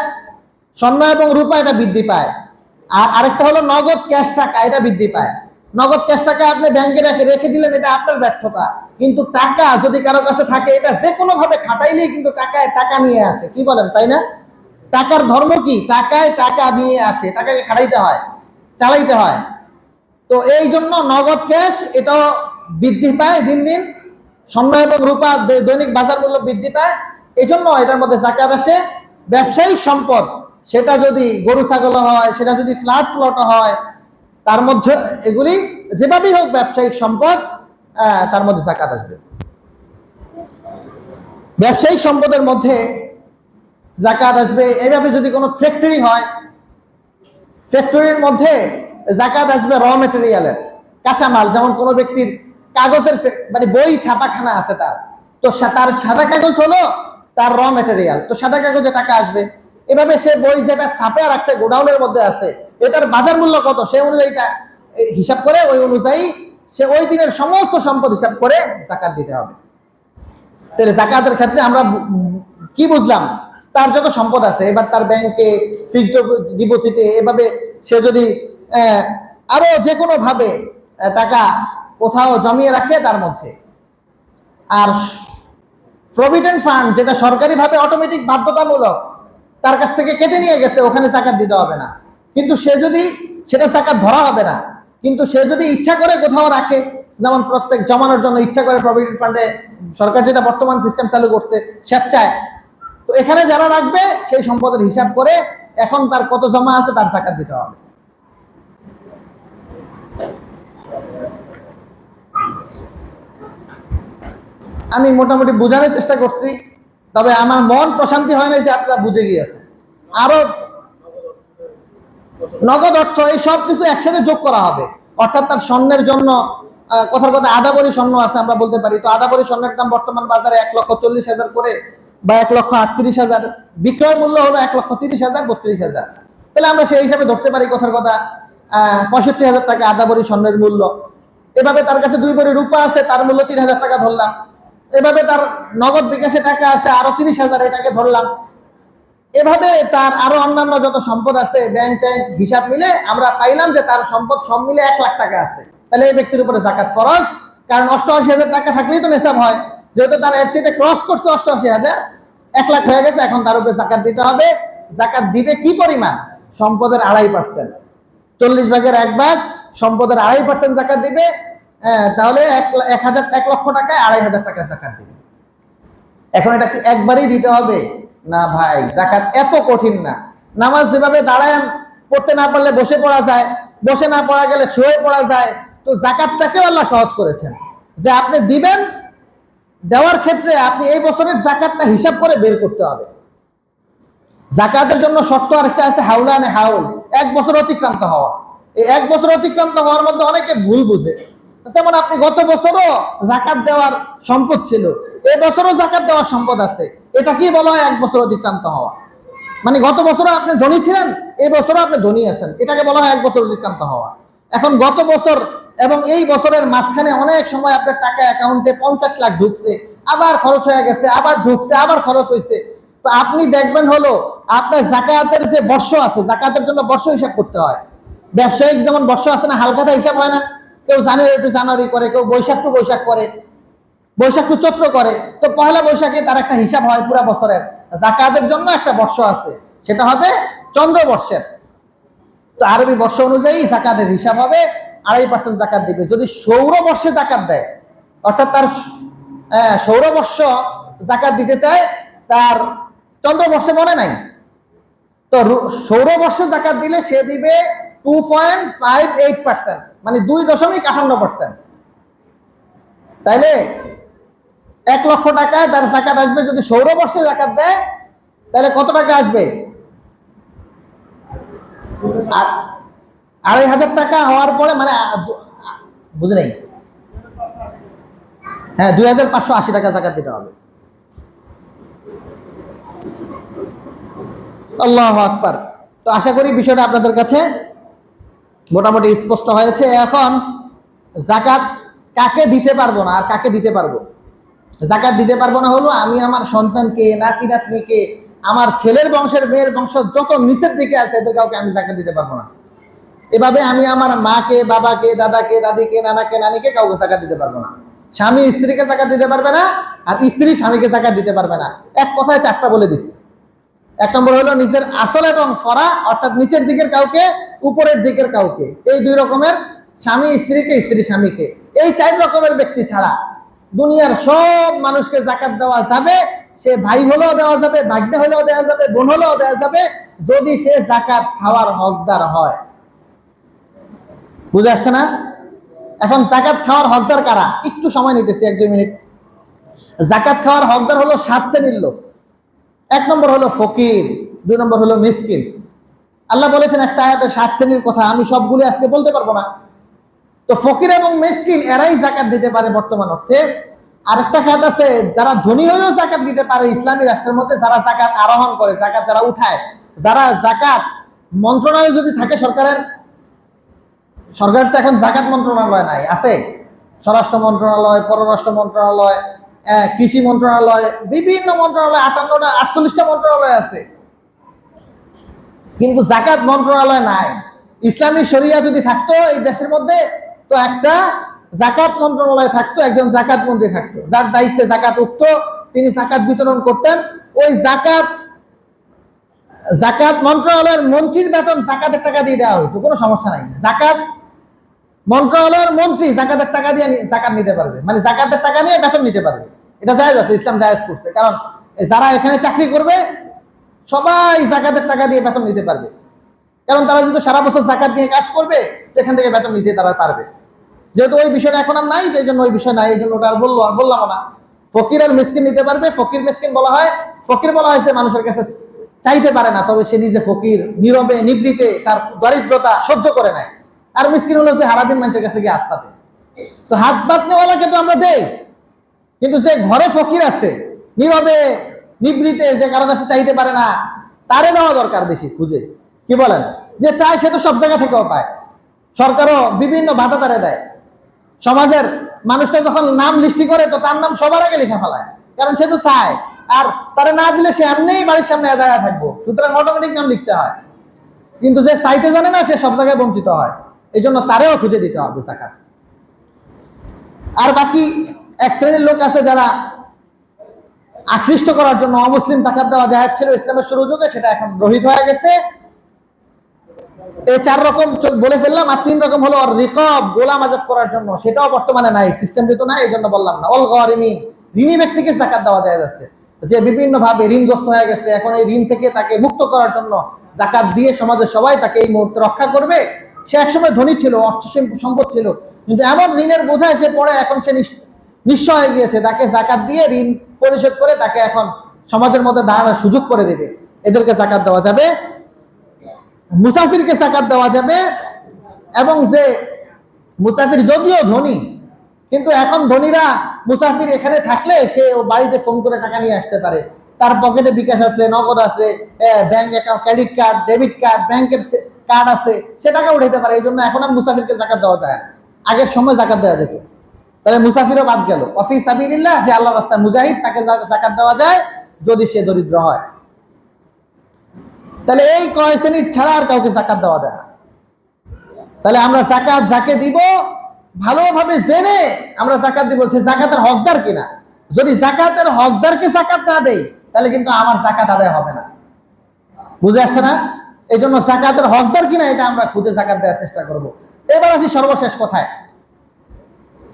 স্বর্ণ এবং রূপা, এটা বৃদ্ধি পায়। আর আরেকটা হলো নগদ ক্যাশ টাকা, এটা বৃদ্ধি পায়। নগদ ক্যাশ টাকা আপনি ব্যাংকে রেখে দিলেন, এটা আপনার ব্যর্থতা, কিন্তু টাকা যদি কারো কাছে থাকে, এটা যে কোনো ভাবে খাটাইলেই কিন্তু টাকায় টাকা নিয়ে আসে, কি বলেন তাই না? টাকার ধর্ম কি? টাকায় টাকা নিয়ে আসে, টাকাকে খাটাইতে হয়, চালাইতে হয়। তো এই জন্য নগদ ক্যাশ এটাও বৃদ্ধি পায় দিন দিন, স্বর্ণ এবং রূপা দৈনিক বাজার মূল্য বৃদ্ধি পায়, এই জন্য এটার মধ্যে যাকাত আসে। ব্যবসায়িক সম্পদ, সেটা যদি গরু ছাগল হয়, সেটা যদি ফ্ল্যাট প্লট হয়, তার মধ্যে এগুলি যেভাবেই হোক ব্যবসায়িক সম্পদ, তার মধ্যে যাকাত আসবে। ব্যবসায়িক সম্পদের মধ্যে যাকাত আসবে। এইভাবে যদি কোনো ফ্যাক্টরি হয়, ফ্যাক্টরির মধ্যে যাকাত আসবে র মেটেরিয়ালের, কাঁচামাল। যেমন কোনো ব্যক্তির কাগজের মানে বই ছাপাখানা আছে, তার সাদা কাগজ হলো তার র মেটেরিয়াল, তো সাদা কাগজে টাকা আসবে। এভাবে সে বই যেটা ছাপে রাখছে গোডাউনের মধ্যে আছে, এটার বাজার মূল্য কত সে অনুযায়ী হিসাব করে, ওই অনুযায়ী সে ওই দিনের সমস্ত সম্পদ হিসাব করে যাকাত দিতে হবে। তাহলে যাকাতের ক্ষেত্রে আমরা কি বুঝলাম? তার যত সম্পদ আছে, এবার তার ব্যাংকে, ফিক্সড ডিপোজিটে, এভাবে সে যদি আরো যে কোনো ভাবে টাকা কোথাও জমিয়ে রাখে তার মধ্যে। আর প্রভিডেন্ট ফান্ড, যেটা সরকারিভাবে অটোমেটিক বাধ্যতামূলক, তার কাছ থেকে কেটে নিয়ে গেছে, ওখানে যাকাত দিতে হবে না। কিন্তু সে যদি, সেটা যাকাত ধরা হবে না, কিন্তু সে যদি ইচ্ছা করে কোথাও রাখে, যেমন প্রত্যেক জমানোর জন্য ইচ্ছা করে প্রভিডেন্ট ফান্ডে, সরকার যেটা বর্তমান সিস্টেম চালু করছে স্বেচ্ছায়, তো এখানে যারা রাখবে সেই সম্পদের হিসাব করে এখন তার কত জমা আছে তার যাকাত দিতে হবে। আমি মোটামুটি বোঝানোর চেষ্টা করছি, তবে আমার মন প্রশান্তি হয় না যে আপনারা বুঝে গিয়েছে। আরো নগদ অর্থ, এই সব কিছু একসাথে যোগ করা হবে, অর্থাৎ তার স্বর্ণের জন্য কথার কথা আধা ভরি স্বর্ণ আছে আমরা বলতে পারি, তো আধা ভরি স্বর্ণের দাম বর্তমান বাজারে 1,40,000 করে বা 1,38,000, বিক্রয় মূল্য হলো 1,30,000 32,000। তাহলে আমরা সেই হিসাবে ধরতে পারি কথার কথা 65,000 টাকা আধা ভরি স্বর্ণের মূল্য। এভাবে তার কাছে 2 ভরি রূপা আছে, তার মূল্য 3,000 টাকা ধরলাম। এভাবে তার নগদ বিকাশে টাকা আছে আরো 30,000, এটাকে ধরলাম। এভাবে তার আরো অন্যান্য যত সম্পদ আছে, ব্যাংক ট্যাঙ্ক হিসাব মিলে আমরা পাইলাম যে তার সম্পদ সব মিলে 1 লাখ টাকা আছে। তাহলে এই ব্যক্তির উপরে যাকাত ফরজ, কারণ 88,000 টাকা থাকলেই তো নিসাব হয়, যেহেতু তার এর চেয়ে ক্রস করছে 88,000, 1 লাখ হয়ে গেছে, এখন তার উপরে যাকাত দিতে হবে। যাকাত দিবে কি পরিমাণ? সম্পদের 2.5%। 40 ভাগের 1 ভাগ সম্পদের 2.5% জাকাত দিবে। তাহলে 1 লক্ষ টাকায় 2,500 টাকা জাকাত দিবে। এখন এটা কি একবারই দিতে হবে? না ভাই, জাকাত এত কঠিন না। নামাজ যেভাবে দাঁড়ায় পড়তে না পারলে বসে পড়া যায়, বসে না পড়া গেলে শুয়ে পড়া যায়, তো জাকাতটাকেও আল্লাহ সহজ করেছেন যে আপনি দিবেন, দেওয়ার ক্ষেত্রে আপনি এই বছরের জাকাতটা হিসাব করে বের করতে হবে। জাকাতের জন্য শর্ত আরেকটা আছে, হাউলানে হাউল, 1 বছর অতিক্রান্ত হওয়া। এই 1 বছর অতিক্রান্ত হওয়ার মধ্যে অনেকে ভুল বুঝে, যেমন আপনি গত বছরও জাকাত দেওয়ার সম্পদ ছিল, এই বছরও জাকাত দেওয়ার সম্পদ আছে, এটা কি বলা হয় 1 বছর অতিক্রান্ত হওয়া? মানে গত বছরও আপনি ধনী ছিলেন, এই বছরও আপনি ধনী আছেন, এটাকে বলা হয় 1 বছর অতিক্রান্ত হওয়া। এখন গত বছর এবং এই বছরের মাঝখানে অনেক সময় আপনার টাকা অ্যাকাউন্টে 50 লাখ ঢুকছে, আবার খরচ হয়ে গেছে, আবার ঢুকছে, আবার খরচ হয়েছে। তো আপনি দেখবেন হলো আপনার জাকাতের যে বর্ষ আছে, জাকাতের জন্য বর্ষ হিসাব করতে হয়। ব্যবসায়িক যেমন বর্ষ আছে না, হালখাতা হিসাব হয় না, কেউ জানুয়ারি টু জানুয়ারি করে, কেউ বৈশাখ টু বৈশাখ করে, বৈশাখ টু চৈত্র করে। তো পহেলা বৈশাখে তার একটা হিসাব হয় পুরা বছরের। জাকাতের জন্য একটা বর্ষ আছে, সেটা হবে চন্দ্রবর্ষের। তো আরবি বর্ষ অনুযায়ী জাকাতের হিসাব হবে, 2.5% জাকাত দিবে। যদি সৌরবর্ষে জাকাত দেয়, অর্থাৎ তার সৌরবর্ষ জাকাত দিতে চায়, তার চন্দ্রবর্ষে মনে নাই, তো সৌরবর্ষে জাকাত দিলে সে দিবে 2.58%, মানে 2.58%। তাইলে 1 লক্ষ টাকায় তার জাকাত আসবে। যদি সৌরবর্ষে জাকাত দেয় তাহলে কত টাকা আসবে? 2,500 টাকা হওয়ার পরে, মানে বুঝে নাই, হ্যাঁ 2,580 টাকা জাকাত দিতে হবে। আল্লাহু আকবার। তো আশা করি বিষয়টা আপনাদের কাছে মোটামুটি স্পষ্ট হয়েছে। এখন জাকাত কাকে দিতে পারবো না আর কাকে দিতে পারবো? জাকাত দিতে পারবো না হলো আমি আমার সন্তানকে, নাতি নাতনিকে, আমার ছেলের বংশের, মেয়ের বংশ যত নিচের দিকে আছে এদের কাউকে আমি জাকাত দিতে পারবো না। এভাবে আমি আমার মাকে, বাবাকে, দাদাকে, দাদিকে, নানাকে, নানিকে কাউকে জাকাত দিতে পারবো না। স্বামী স্ত্রীকে জাকাত দিতে পারবে না, আর স্ত্রী স্বামীকে জাকাত দিতে পারবে না। এক কথায় 4টা বলে দিচ্ছি। 1 নম্বর হলো নিজের আসল এবং ফরা, অর্থাৎ নিচের দিকের কাউকে, উপরের দিকের কাউকে, এই 2 রকমের, স্বামী স্ত্রীকে, স্ত্রী স্বামীকে। এই 4 রকমের ব্যক্তি ছাড়া দুনিয়ার সব মানুষকে জাকাত দেওয়া যাবে। সে ভাই হলেও দেওয়া যাবে, ভাগ্নে হলেও দেওয়া যাবে, বোন হলেও দেওয়া যাবে, যদি সে জাকাত খাওয়ার হকদার হয়। বুঝে আসছে না? এখন জাকাত খাওয়ার হকদার কারা? একটু সময় নিতেছি, 1-2 মিনিট। জাকাত খাওয়ার হকদার হলো 7 শ্রেণীর লোক। 1 নম্বর হলো ফকির, 2 নম্বর হলো মিসকিন। আল্লাহ বলেছেন একটা আয়াতে 7 শ্রেণীর কথা, আমি সবগুলো আজকে বলতে পারবো না। তো ফকির এবং মিসকিন এরাই জাকাত দিতে পারে বর্তমান অর্থে। আরেকটা খাত আছে যারা ধনী হলেও জাকাত দিতে পারে ইসলামী রাষ্ট্রের মধ্যে, যারা জাকাত আরোহণ করে, জাকাত যারা উঠায়, যারা জাকাত মন্ত্রণালয় যদি থাকে সরকারের, সরকার তো এখন জাকাত মন্ত্রণালয় নাই, আছে স্বরাষ্ট্র মন্ত্রণালয়, পররাষ্ট্র মন্ত্রণালয়, কৃষি মন্ত্রণালয়, বিভিন্ন মন্ত্রণালয়, 58টা 48টা মন্ত্রণালয় আছে, কিন্তু জাকাত মন্ত্রণালয় নাই। ইসলামী শরিয়া যদি থাকতো এই দেশের মধ্যে, তো একটা জাকাত মন্ত্রণালয় থাকতো, একজন জাকাত মন্ত্রী থাকতো, যার দায়িত্বে জাকাত উঠতো, তিনি জাকাত বিতরণ করতেন। ওই জাকাত মন্ত্রণালয়ের মন্ত্রীর বেতন জাকাতের টাকা দিয়ে দেওয়া হইতো, কোনো সমস্যা নাই। জাকাত মন্ত্রণালয়ের মন্ত্রী জাকাতের টাকা দিয়ে জাকাত নিতে পারবে, মানে জাকাতের টাকা নিয়ে বেতন নিতে পারবে। এটা জায়েজ আছে, ইসলাম জায়েজ করছে। কারণ যারা এখানে চাকরি করবে সবাই জাকাতের টাকা দিয়ে বেতন নিতে পারবে, কারণ তারা যদি সারা বছর জাকাত নিয়ে কাজ করবে এখান থেকে বেতন নিতে তারা পারবে। যেহেতু ওই বিষয়টা এখন আর নাই, এই জন্য ওই বিষয় নাই, এই জন্য ওটা আর বললাম না। ফকির আর মিসকিন নিতে পারবে। ফকির মিসকিন বলা হয়, ফকির বলা হয়েছে মানুষের কাছে চাইতে পারে না, তবে সে নিজে ফকির, নীরবে নিবৃতে তার দরিদ্রতা সহ্য করে নেয়। আর মিসকিন হলো যে সারাদিন মানুষের কাছে গিয়ে হাত পাতে। তো হাত পাতনেওয়ালাকে তো আমরা দেই, কিন্তু যে ঘরে ফকির আছে, নীরবে নিবৃতে, যে কারো কাছে চাইতে পারে না, তারে দেওয়া দরকার বেশি খুঁজে। কি বলেন? যে চায় সে তো সব জায়গা থেকেও পায়, সরকারও বিভিন্ন ভাতা তারে দেয়। সমাজের মানুষটা যখন নাম লিস্টি করে তো তার নাম সবার আগে লিখে ফেলায়, কারণ সে তো চায়। আর তারে না দিলে সে এমনিই বাড়ির সামনে দাঁড়ায় থাকবো, সুতরাং অটোমেটিক নাম লিখতে হয়। কিন্তু যে চাইতে জানে না সে সব জায়গায় বঞ্চিত হয়, এই জন্য তারেও খুঁজে দিতে হবে জাকাত। আর বাকি 1 শ্রেণীর লোক আছে যারা আকৃষ্ট করার জন্য অমুসলিম জাকাত দেওয়া জায়েজ ছিল ইসলামের শুরু যুগে, সেটা এখন রহিত হয়ে গেছে। এই 4 রকম বলে ফেললাম, আর 3 রকম হলো রিকাব, গোলাম আজাদ করার জন্য, সেটাও বর্তমানে নাই, সিস্টেম যেহেতু নাই এই জন্য বললাম না। অল গরিমিন, ঋণী ব্যক্তিকে যাকাত দেওয়া যায় যাচ্ছে, যে বিভিন্ন ভাবে ঋণগ্রস্ত হয়ে গেছে, এখন এই ঋণ থেকে তাকে মুক্ত করার জন্য যাকাত দিয়ে সমাজের সবাই তাকে এই মুহূর্তে রক্ষা করবে। সে একসময় ধনী ছিল, অর্থ সম্পদ ছিল, কিন্তু এমন ঋণের বোঝায় সে পড়ে এখন সে নিঃস্ব হয়ে গিয়েছে, তাকে যাকাত দিয়ে ঋণ পরিশোধ করে তাকে এখন সমাজের মধ্যে দাঁড়ানোর সুযোগ করে দেবে, এদেরকে যাকাত দেওয়া যাবে। মুসাফিরকে যাকাত দেওয়া যাবে। এবং যে মুসাফির যদিও ধনী, কিন্তু এখন ধনীরা মুসাফির এখানে থাকলে সে বাড়িতে ফোন করে টাকা নিয়ে আসতে পারে, তার পকেটে বিকাশ আছে, নগদ আছে, bank account, credit card, debit card, ব্যাংকের কার্ড আছে, সে টাকা উঠাইতে পারে। এই জন্য এখন আর মুসাফিরকে যাকাত দেওয়া যায় না, আগের সময় যাকাত দেওয়া যেত। তাহলে মুসাফিরও বাদ গেল। অফি সাবিলিল্লাহ, যে আল্লাহর রাস্তায় মুজাহিদ, তাকে যাকাত দেওয়া যায় যদি সে দরিদ্র হয়। তাহলে এই ক্রয় শ্রেণীর ছাড়া আর কাউকে যাকাত দেওয়া যায় না। তাহলে আমরা যাকাত যাকে দিব ভালোভাবে জেনে আমরা যাকাত দিব, সে যাকাতের হকদার কিনা। যদি যাকাতের হকদারকে যাকাত না দেই তাহলে কিন্তু আমার যাকাত আদায় হবে না। বুঝে আসছে না? এই জন্য যাকাতের হকদার কিনা এটা আমরা খুঁজে যাকাত দেওয়ার চেষ্টা করব। এবার আসি সর্বশেষ কথায়।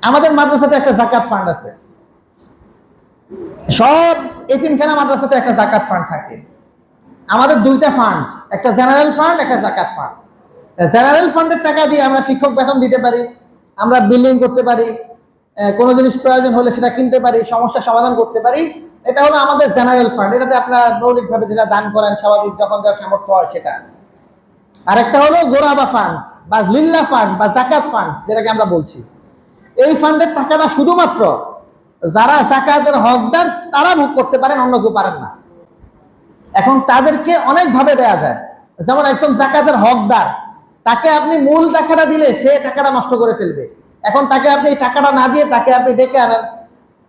আমাদের মাদ্রাসাতে একটা যাকাত ফান্ড আছে, সব এতিমখানা মাদ্রাসাতে একটা যাকাত ফান্ড থাকে। আমাদের 2টা ফান্ড, একটা জেনারেল ফান্ড, একটা যাকাত ফান্ড। জেনারেল ফান্ডের টাকা দিয়ে আমরা শিক্ষক বেতন দিতে পারি, আমরা বিল্ডিং করতে পারি, কোনো জিনিস প্রয়োজন হলে সেটা কিনতে পারি, সমস্যা সমাধান করতে পারি। এটা হলো আমাদের জেনারেল ফান্ড, এটাতে আপনারা মৌলিকভাবে যেটা দান করেন স্বাভাবিক, যখন যার সামর্থ্য হয় সেটা। আরেকটা হলো গোরাবা ফান্ড বা লিল্লা ফান্ড বা যাকাত ফান্ড, যেটাকে আমরা বলছি। এই ফান্ডের টাকাটা শুধুমাত্র যারা যাকাতের হকদার তারা ভোগ করতে পারেন, অন্য কেউ পারেন না। এখন তাদেরকে অনেকভাবে দেয়া যায়। যেমন একজন যাকাতের হকদার, তাকে আপনি মূল টাকাটা দিলে সে টাকাটা নষ্ট করে ফেলবে। এখন তাকে আপনি টাকাটা না দিয়ে তাকে আপনি ডেকে আনেন,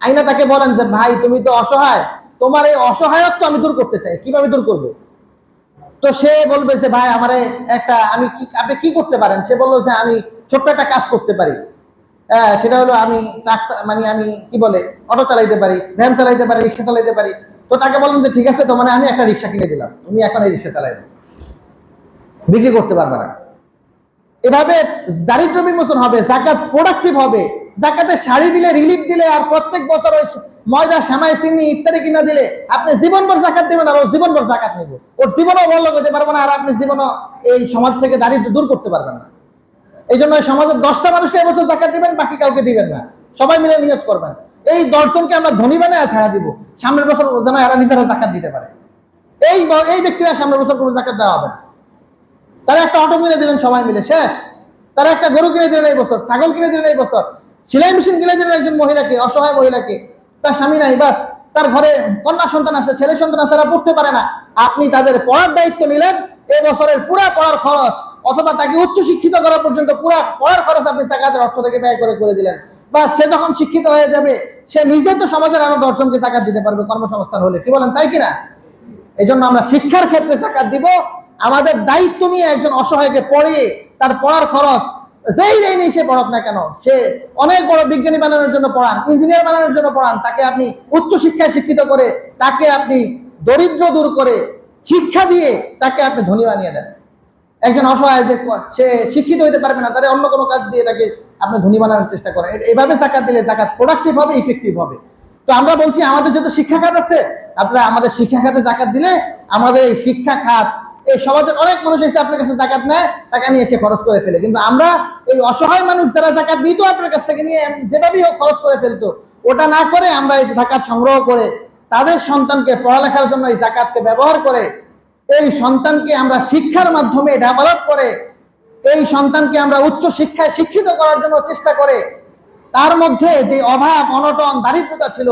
আইনা তাকে বলেন যে ভাই তুমি তো অসহায়, তোমার এই অসহায়ত্ব আমি দূর করতে চাই, কিভাবে দূর করবো? তো সে বলবে যে ভাই আমার একটা, আপনি কি করতে পারেন? সে বললো যে আমি ছোট্ট একটা কাজ করতে পারি, সেটা হলো আমি আমি কি বলে অটো চালাইতে পারি, ভ্যান চালাইতে পারি, রিক্সা চালাইতে পারি। তো তাকে বললাম যে ঠিক আছে, তো মানে আমি একটা রিক্সা কিনে দিলাম, তুমি এখন এই রিক্সা চালাইবে, বিক্রি করতে পারবে না। এভাবে দারিদ্র বিমোচন হবে, যাকাত প্রোডাক্টিভ হবে। যাকাতে শাড়ি দিলে, রিলিফ দিলে, আর প্রত্যেক বছর ওই ময়দা, সেমাই, চিনি ইত্যাদি কিনা দিলে আপনি জীবনভর যাকাত দিবেন, আর ওর জীবনভর যাকাত নিব, ওর জীবনও বড় লোক হতে পারবো না, আর আপনি জীবনও এই সমাজ থেকে দারিদ্র দূর করতে পারবেন না। এই জন্য সমাজের 10টা মানুষকে এবছর যাকাত দিবেন, বাকি কাউকে দিবেন না, সবাই মিলে নিয়ত করবেন এই 10 জনকে আমরা ধনী বানায় ছাড়া দিব, সামনের বছর যেন এরা নিজেরা যাকাত দিতে পারে। এই ব্যক্তিরা সামনের বছর কোনো যাকাত দেওয়া হবে না। তারা একটা অটো কিনে দিলেন সবাই মিলে, শেষ। তারা একটা গরু কিনে দিলেন এই বছর, ছাগল কিনে দিলেন এই বছর, সেলাই মেশিন কিনে দিলেন একজন মহিলাকে, অসহায় মহিলাকে, তার স্বামী নাই, বাস তার ঘরে কন্যা সন্তান আছে, ছেলে সন্তান আছে, তারা পড়তে পারে না, আপনি তাদের পড়ার দায়িত্ব নিলেন। এই বছরের পুরা পড়ার খরচ, অথবা তাকে উচ্চ শিক্ষিত করা পর্যন্ত পুরা পড়ার খরচ আপনি যাকাতের অর্থ থেকে ব্যয় করে দিলেন। বা সে যখন শিক্ষিত হয়ে যাবে, সে নিজে তো সমাজের আরো 10 জনকে যাকাত দিতে পারবে কর্মসংস্থান হলে, কি বলেন, তাই কিনা? এই জন্য আমরা শিক্ষার ক্ষেত্রে যাকাত দিব। আমাদের দায়িত্ব নিয়ে একজন অসহায়কে পড়িয়ে তার পড়ার খরচ যেই নেই সে পড়াক না কেন, সে অনেক বড় বিজ্ঞানী বানানোর জন্য পড়ান, ইঞ্জিনিয়ার বানানোর জন্য পড়ান, তাকে আপনি উচ্চ শিক্ষায় শিক্ষিত করে, তাকে আপনি দরিদ্র দূর করে শিক্ষা দিয়ে তাকে আপনি ধনী বানিয়ে দেন। একজন অসহায় যে সে শিক্ষিত হইতে পারবে না, তাহলে অন্য কোনো কাজ দিয়ে তাকে আপনি ধনী বানানোর চেষ্টা করেন। এইভাবে যাকাত দিলে যাকাত প্রোডাক্টিভ হবে, ইফেক্টিভ হবে। তো আমরা বলছি আমাদের যত শিক্ষা খাত আছে, আপনারা আমাদের শিক্ষা খাতে যাকাত দিলে আমাদের এই শিক্ষা খাত, এই সমাজের অনেক মানুষ এসে আপনার কাছে যাকাত নেয়, টাকা নিয়ে এসে খরচ করে ফেলে, কিন্তু আমরা এই অসহায় মানুষ যারা যাকাত নিত আপনার কাছ থেকে নিয়ে যেভাবেই হোক খরচ করে ফেলতো, ওটা না করে আমরা এই যাকাত সংগ্রহ করে তাদের সন্তানকে পড়ালেখার জন্য এই যাকাতকে ব্যবহার করে, এই সন্তানকে আমরা শিক্ষার মাধ্যমে ডেভেলপ করে, এই সন্তানকে আমরা উচ্চ শিক্ষায় শিক্ষিত করার জন্য চেষ্টা করে, তার মধ্যে যে অভাব, অনটন, দারিদ্রতা ছিল,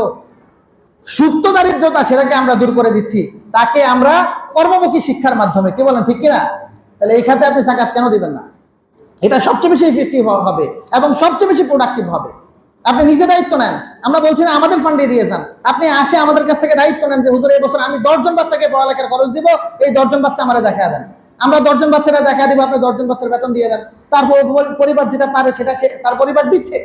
সুপ্ত দারিদ্রতা, সেটাকে আমরা দূর করে দিচ্ছি। তাকে আমরা কর্মমুখী শিক্ষার মাধ্যমে, কি বলেন, ঠিক কিনা? তাহলে এই খাতে আপনি যাকাত কেন দিবেন না? এটা সবচেয়ে বেশি ইফেক্টিভ হবে এবং সবচেয়ে বেশি প্রোডাক্টিভ হবে। আপনি নিজে দায়িত্ব নেন, আমরা বলছি না আমাদের ফান্ডে দিয়ে যান, আপনি আসে আমাদের কাছ থেকে দায়িত্ব নেন যে হুজুর এই বছর আমি 10 জন বাচ্চাকে পড়ালেখার খরচ দিব, এই 10 জন বাচ্চা আমাদের দেখা দেন, আমরা 10 জন বাচ্চারা দেখা দিব, আপনি 10 জন বাচ্চার বেতন দিয়ে দেন। তারপর পরিবার যেটা পারে সেটা তার পরিবার দিচ্ছে,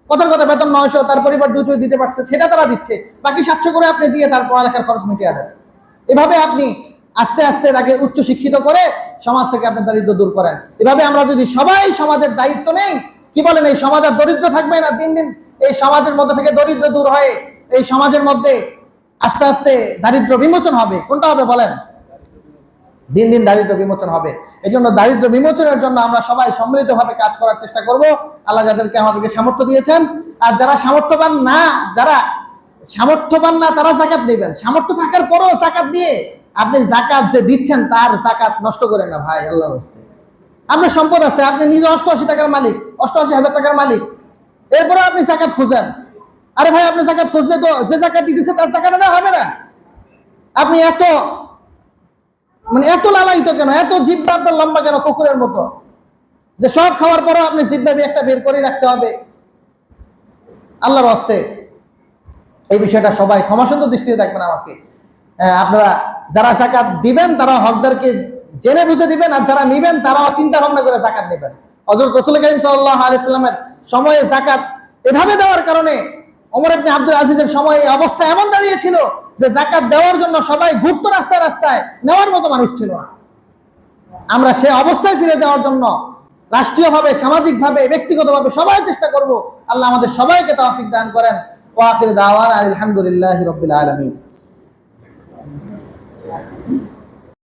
কথার কথা বেতন 900, তার পরিবার 200 দিতে পারছে, সেটা তারা দিচ্ছে, বাকি 700 করে আপনি দিয়ে তার পড়ালেখার খরচ মিটিয়ে দেন। এভাবে আপনি আস্তে আস্তে তাকে উচ্চ শিক্ষিত করে সমাজ থেকে আপনি দারিদ্র দূর করেন। এভাবে আমরা যদি সবাই সমাজের দায়িত্ব নেই, কি বলেন, এই সমাজ আর দরিদ্র থাকবে না? দিন দিন এই সমাজের মধ্যে থেকে দরিদ্র দূর হয়ে এই সমাজের মধ্যে আস্তে আস্তে দারিদ্র বিমোচন হবে। কোনটা হবে বলেন? দিন দিন দারিদ্র বিমোচন হবে। এই জন্য দারিদ্র বিমোচনের জন্য আমরা সবাই সম্মিলিতভাবে কাজ করার চেষ্টা করব। আল্লাহ যাদেরকে আমাদেরকে সামর্থ্য দিয়েছেন, আর যারা সামর্থ্যবান না তারা যাকাত নেবেন। সামর্থ্য থাকার পরেও যাকাত দিয়ে আপনি যাকাত যে দিচ্ছেন তার যাকাত নষ্ট করেন না ভাই, আল্লাহর রাস্তায়। আপনার সম্পদ আছে, আপনি নিজে 88 টাকার মালিক, 88,000 টাকার মালিক, এরপরে আপনি যাকাত খুঁজেন। আরে ভাই, আপনি যাকাত খুঁজলে তো যে যাকাত দিতেছে তার যাকাত না হবে না। আপনি এত লালায়িত কেন, এত জিহ্বা আপনার লম্বা কেন কুকুরের মতো, যে সব খাওয়ার পরও আপনি জিহ্বা একটা বের করে রাখতে হবে? আল্লাহর রাস্তে এই বিষয়টা সবাই ক্ষমাসুন্দর দৃষ্টিতে দেখবেন আমাকে। আপনারা যারা যাকাত দিবেন তারা হকদারকে জেনে বুঝে দিবেন, আর যারা নিবেন তারাও চিন্তা ভাবনা করে যাকাত নেবেন। হযরত রাসূল কারীম সাল্লাল্লাহু আলাইহি ওয়াসাল্লামের সময়ে যাকাত এভাবে দেওয়ার কারণে ওমর ইবনে আব্দুল আজিজের সময়ে অবস্থা এমন দাঁড়িয়েছিল যে যাকাত দেওয়ার জন্য সবাই ঘুরতো রাস্তায় রাস্তায়, নেওয়ার মতো মানুষ ছিল না। আমরা সে অবস্থায় ফিরে যাওয়ার জন্য রাষ্ট্রীয়ভাবে, সামাজিকভাবে, ব্যক্তিগতভাবে সবাই চেষ্টা করব। আল্লাহ আমাদের সবাইকে তৌফিক দান করেন। ওয়া আখিরু দাওয়ানা আলহামদুলিল্লাহি রাব্বিল আলামিন।